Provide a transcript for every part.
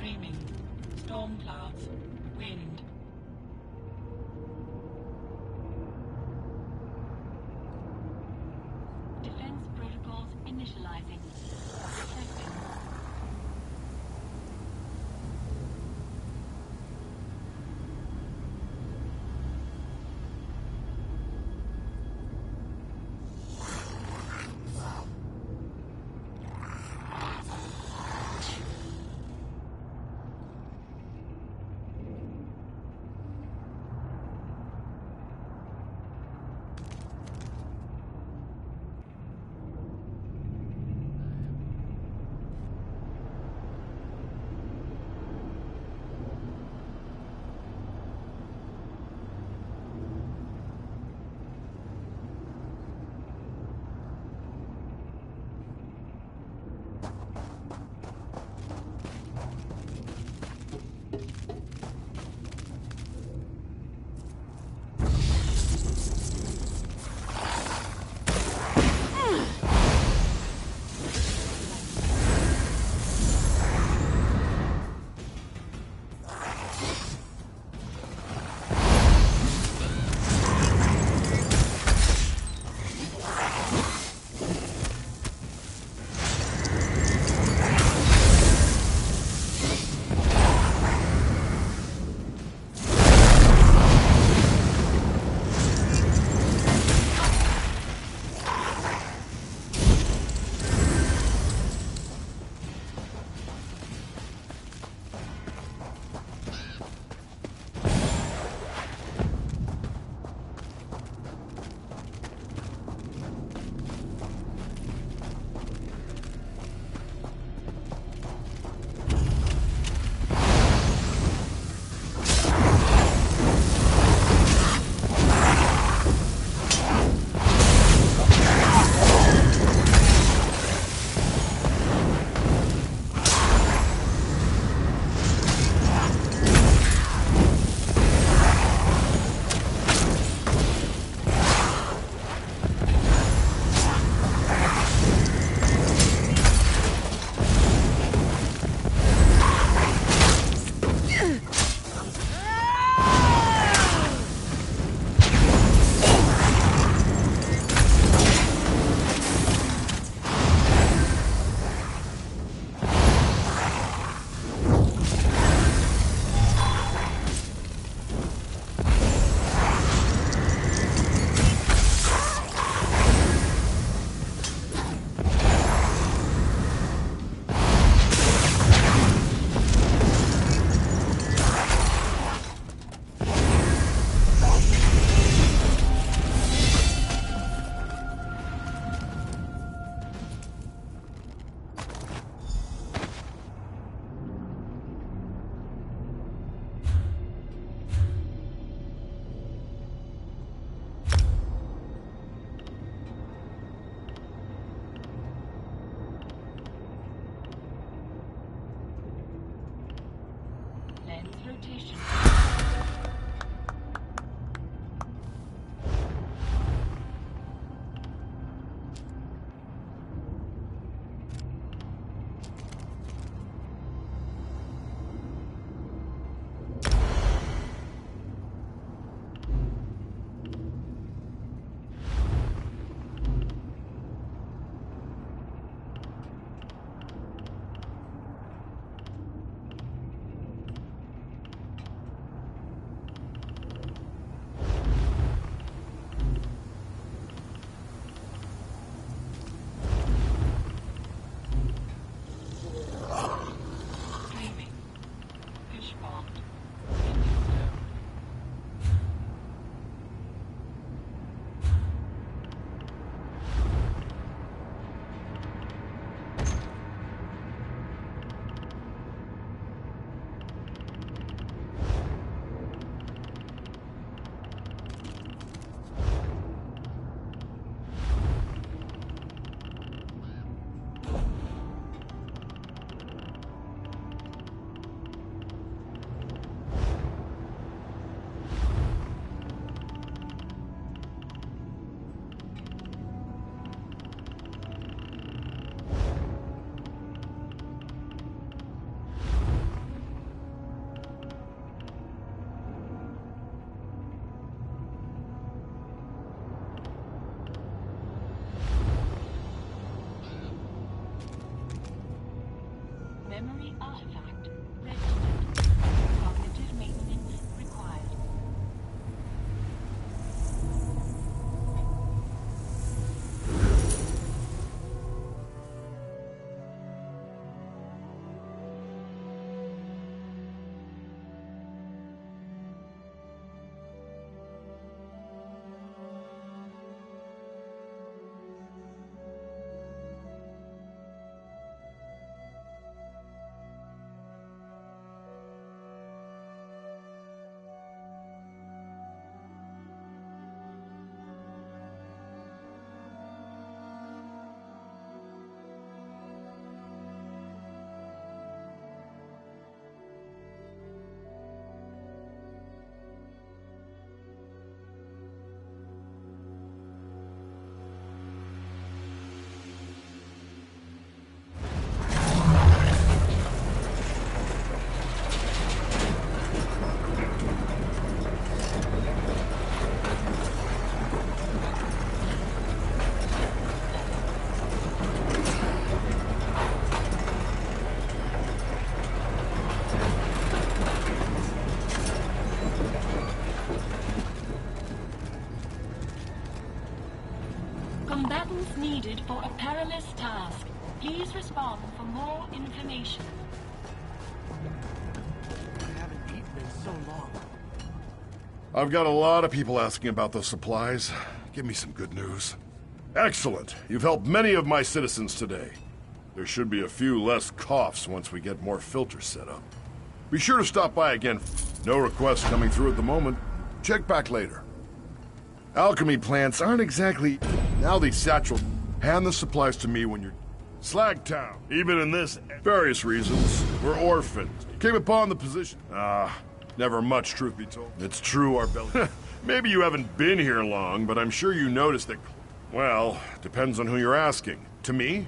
Dreaming. Storm clouds. Wind. Defense protocols initializing. Detecting. Rotation. artifact. Registered. Cognitive maintenance required. Combatants needed for a perilous task. Please respond for more information. I haven't eaten in so long. I've got a lot of people asking about those supplies. Give me some good news. Excellent. You've helped many of my citizens today. There should be a few less coughs once we get more filters set up. Be sure to stop by again. No requests coming through at the moment. Check back later. Alchemy plants aren't exactly... Now these satchels... Hand the supplies to me when you're... Slagtown, even in this... Various reasons, we're orphans. Came upon the position... never much, truth be told. It's true, our belly... Maybe you haven't been here long, but I'm sure you noticed that... Well, depends on who you're asking. To me?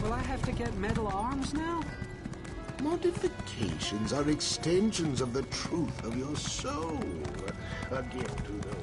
Will I have to get metal arms now? Modifications are extensions of the truth of your soul. A gift to those.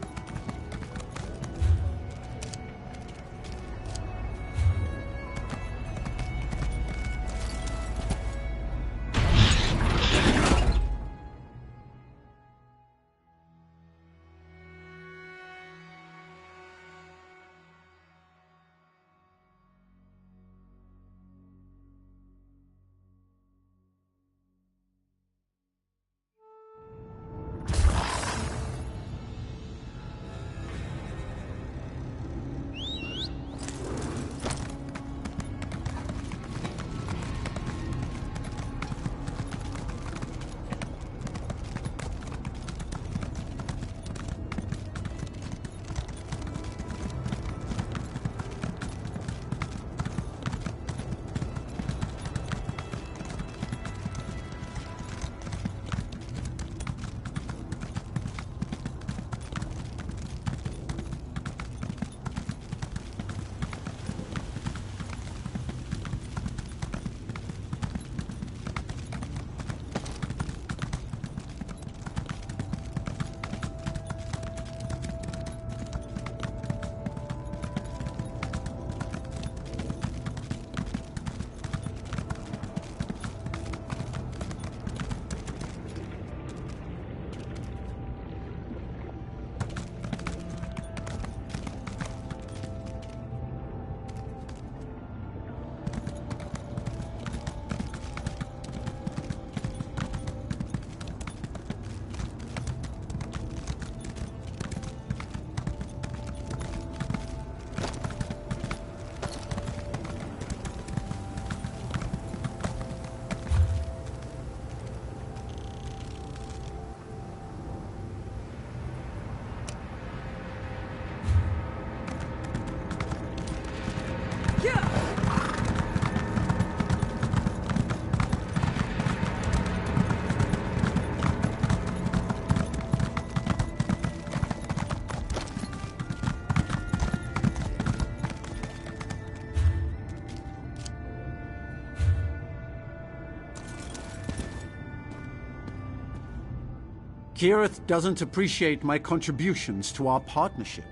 Kirith doesn't appreciate my contributions to our partnership.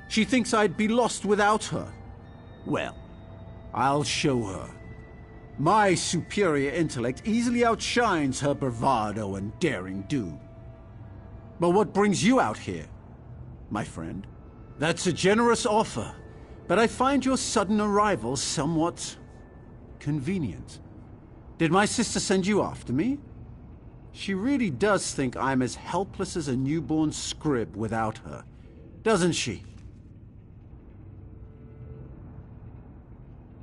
She thinks I'd be lost without her. Well, I'll show her. My superior intellect easily outshines her bravado and daring do. But what brings you out here, my friend? That's a generous offer, but I find your sudden arrival somewhat convenient. Did my sister send you after me? She really does think I'm as helpless as a newborn scrib without her, doesn't she?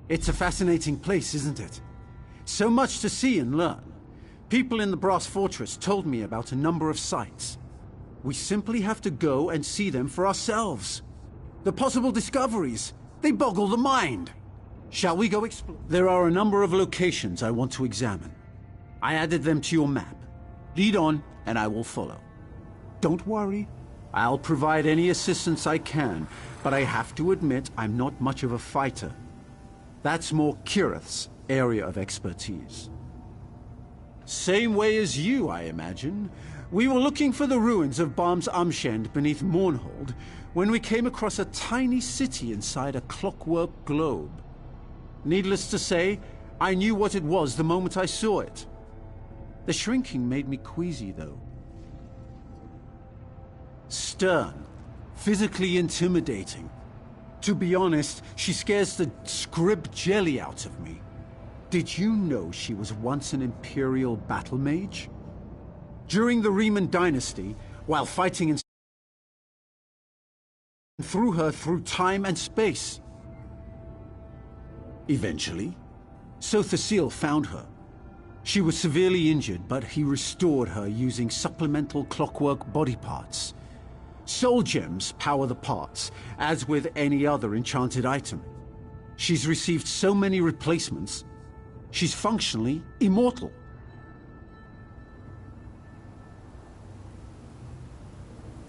It's a fascinating place, isn't it? So much to see and learn. People in the Brass Fortress told me about a number of sites. We simply have to go and see them for ourselves. The possible discoveries, they boggle the mind. Shall we go explore? There are a number of locations I want to examine. I added them to your map. Lead on, and I will follow. Don't worry. I'll provide any assistance I can, but I have to admit I'm not much of a fighter. That's more Kirith's area of expertise. Same way as you, I imagine. We were looking for the ruins of Barm's Amshend beneath Mournhold when we came across a tiny city inside a clockwork globe. Needless to say, I knew what it was the moment I saw it. The shrinking made me queasy, though. Stern, physically intimidating. To be honest, she scares the scrib jelly out of me. Did you know she was once an Imperial battle mage? During the Riemann dynasty, while fighting in threw her through time and space. Eventually, Sothasil found her. She was severely injured, but he restored her using supplemental clockwork body parts. Soul gems power the parts, as with any other enchanted item. She's received so many replacements, she's functionally immortal.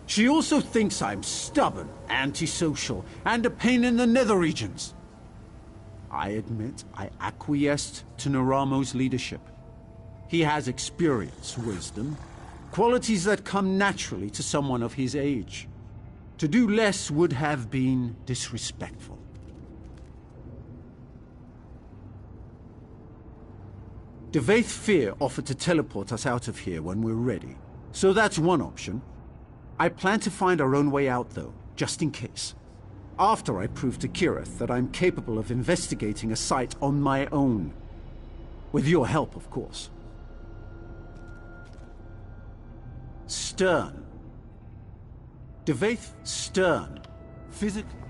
She also thinks I'm stubborn, antisocial, and a pain in the nether regions. I admit I acquiesced to Naramo's leadership. He has experience, wisdom, qualities that come naturally to someone of his age. To do less would have been disrespectful. Devaith Fear offered to teleport us out of here when we're ready, so that's one option. I plan to find our own way out, though, just in case. After I prove to Kirith that I'm capable of investigating a site on my own. With your help, of course. Stern. Devaith Stern. Physically.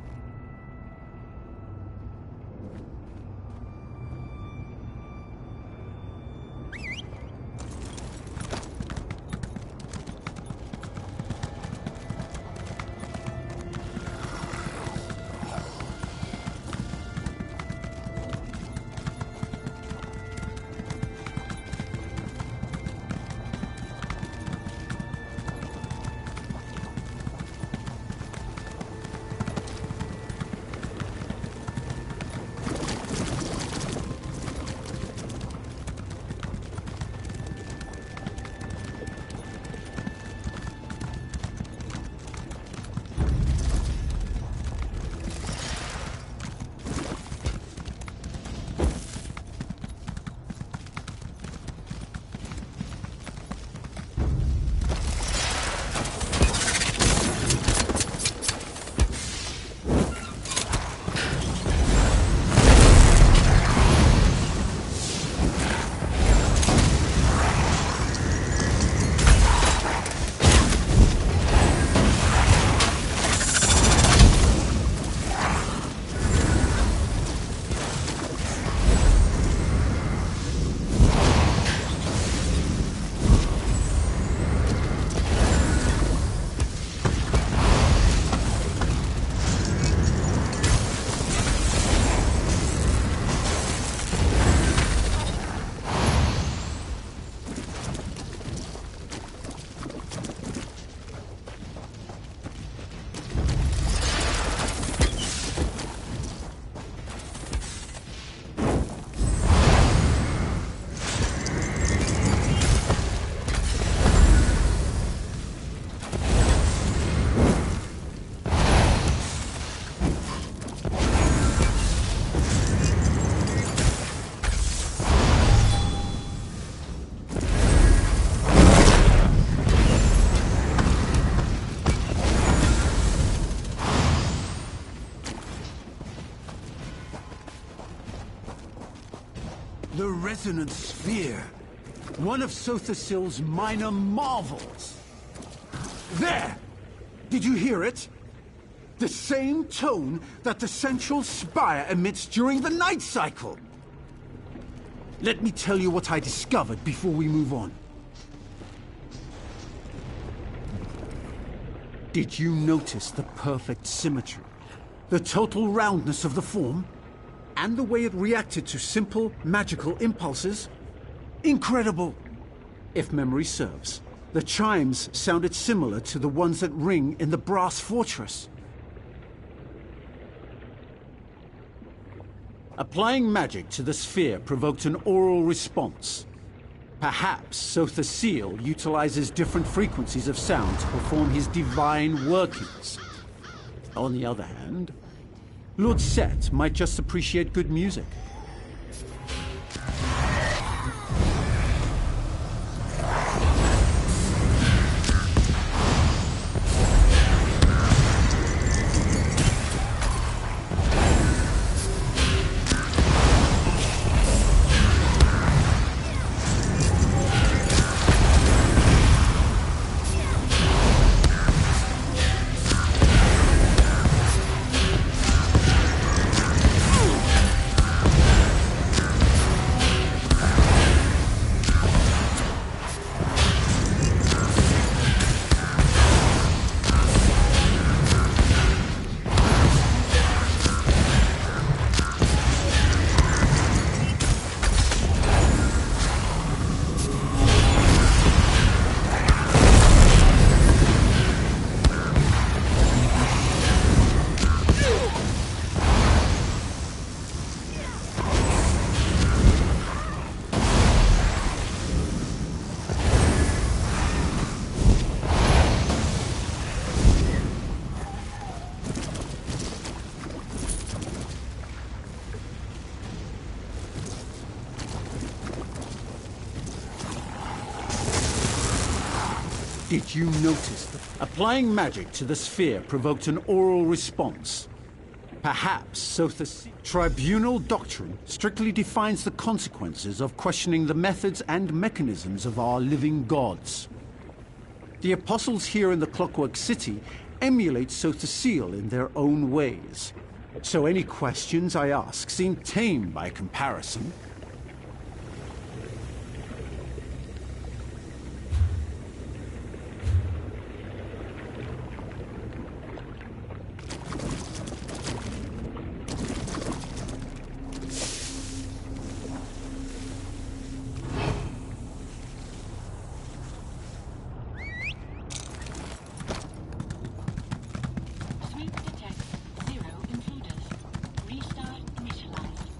The resonant sphere. One of Sothasil's minor marvels. There! Did you hear it? The same tone that the central spire emits during the night cycle. Let me tell you what I discovered before we move on. Did you notice the perfect symmetry? The total roundness of the form? And the way it reacted to simple, magical impulses? Incredible! If memory serves, the chimes sounded similar to the ones that ring in the brass fortress. Applying magic to the sphere provoked an aural response. Perhaps Sothasil utilizes different frequencies of sound to perform his divine workings. On the other hand, Lord Set might just appreciate good music. Did you notice that applying magic to the sphere provoked an aural response? Perhaps Sotha's tribunal doctrine strictly defines the consequences of questioning the methods and mechanisms of our living gods. The apostles here in the Clockwork City emulate Sothasil in their own ways. So any questions I ask seem tame by comparison. Sweep detects 0 intruders. Restart initialized.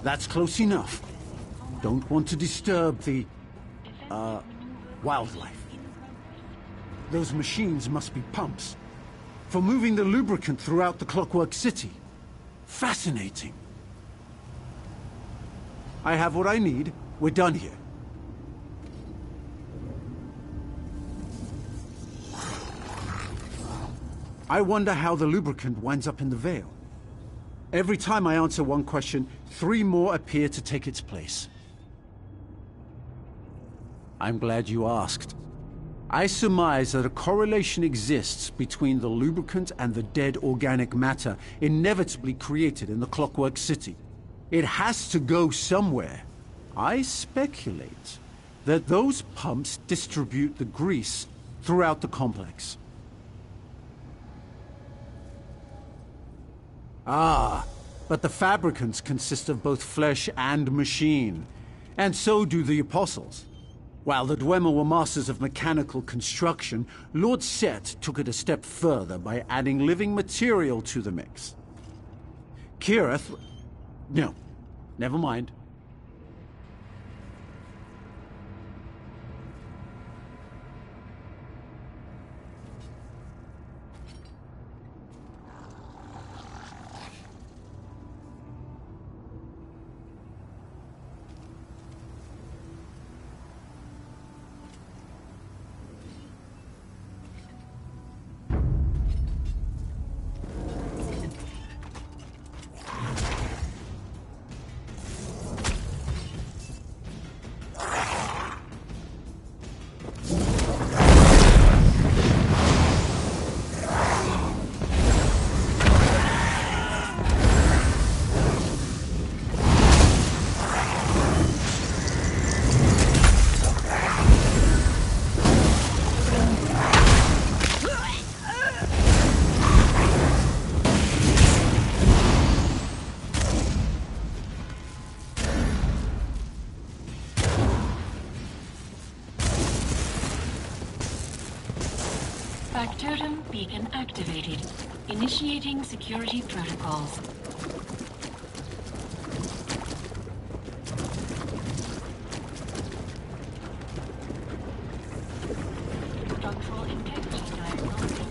That's close enough. Don't want to disturb the, wildlife. Those machines must be pumps for moving the lubricant throughout the Clockwork City. Fascinating. I have what I need. We're done here. I wonder how the lubricant winds up in the Veil. Every time I answer one question, 3 more appear to take its place. I'm glad you asked. I surmise that a correlation exists between the lubricant and the dead organic matter inevitably created in the Clockwork City. It has to go somewhere. I speculate that those pumps distribute the grease throughout the complex. Ah, but the fabricants consist of both flesh and machine, and so do the apostles. While the Dwemer were masters of mechanical construction, Lord Set took it a step further by adding living material to the mix. Kirith... No, never mind. Factotum beacon activated. Initiating security protocols. Structural integrity diagnostic.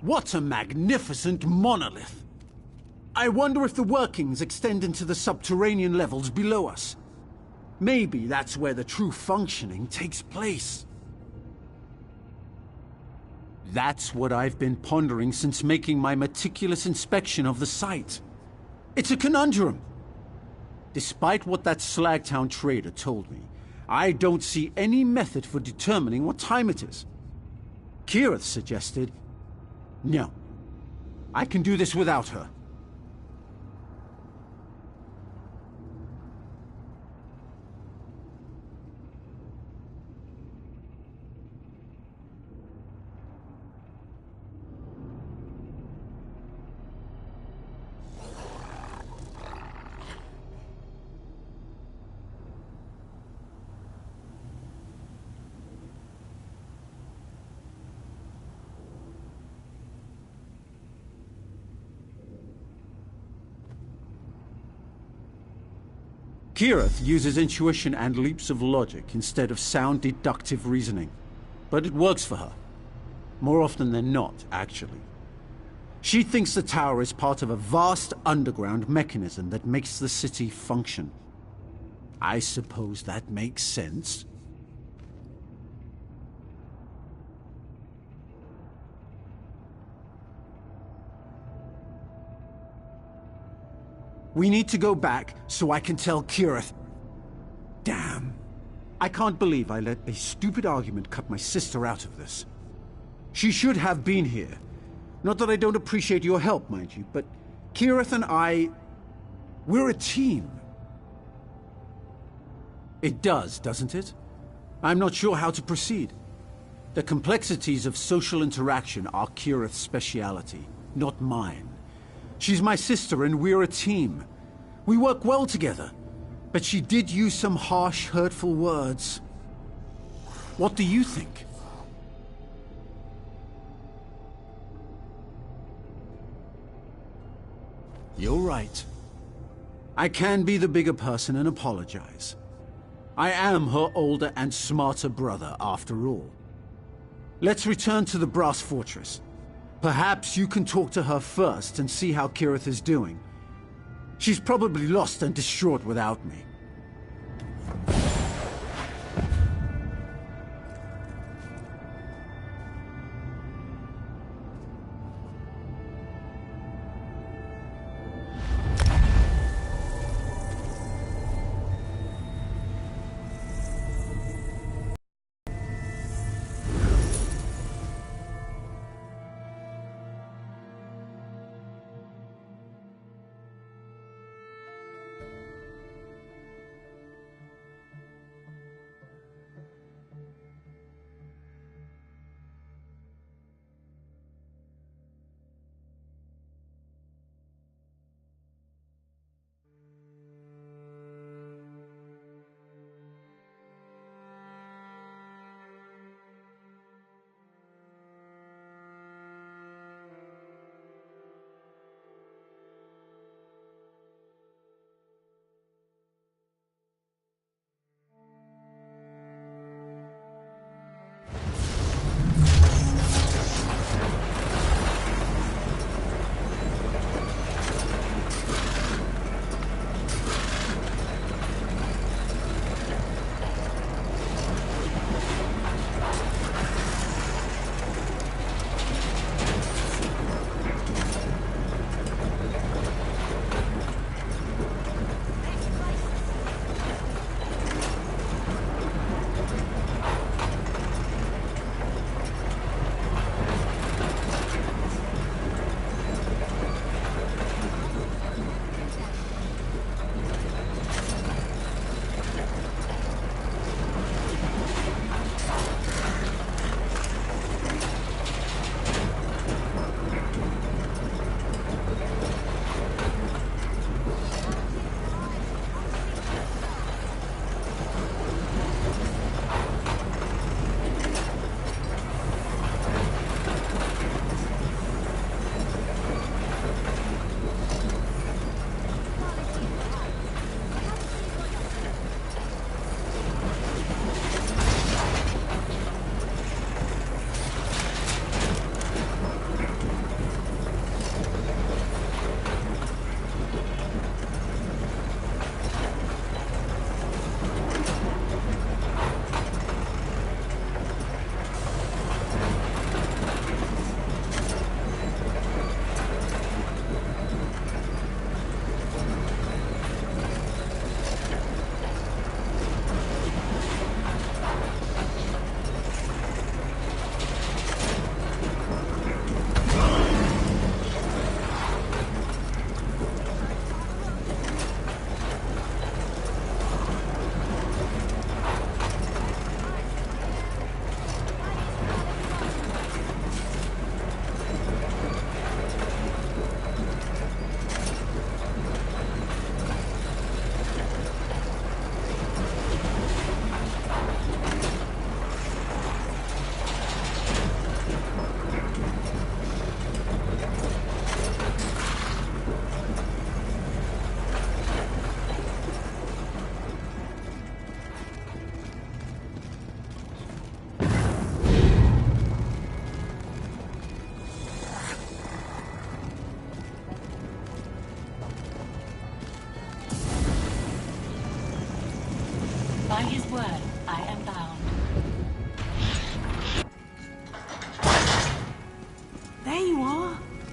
What a magnificent monolith! I wonder if the workings extend into the subterranean levels below us. Maybe that's where the true functioning takes place. That's what I've been pondering since making my meticulous inspection of the site. It's a conundrum. Despite what that Slagtown trader told me, I don't see any method for determining what time it is. Kirith suggested, no, I can do this without her. Kirith uses intuition and leaps of logic instead of sound deductive reasoning. But it works for her. More often than not, actually. She thinks the tower is part of a vast underground mechanism that makes the city function. I suppose that makes sense. We need to go back so I can tell Kirith. Damn. I can't believe I let a stupid argument cut my sister out of this. She should have been here. Not that I don't appreciate your help, mind you, but Kirith and we're a team. It does, doesn't it? I'm not sure how to proceed. The complexities of social interaction are Kirith's speciality, not mine. She's my sister and we're a team. We work well together. But she did use some harsh, hurtful words. What do you think? You're right. I can be the bigger person and apologize. I am her older and smarter brother, after all. Let's return to the Brass Fortress. Perhaps you can talk to her first and see how Kirith is doing. She's probably lost and distraught without me.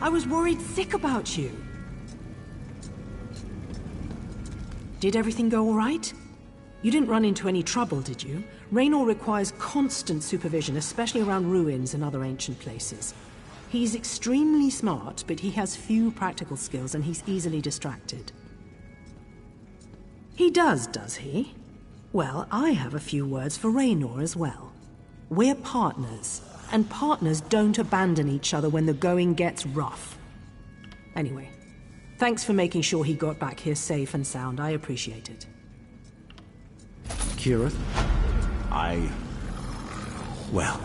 I was worried sick about you. Did everything go all right? You didn't run into any trouble, did you? Raynor requires constant supervision, especially around ruins and other ancient places. He's extremely smart, but he has few practical skills and he's easily distracted. He does he? Well, I have a few words for Raynor as well. We're partners, and partners don't abandon each other when the going gets rough. Anyway, thanks for making sure he got back here safe and sound. I appreciate it. Kirith, well,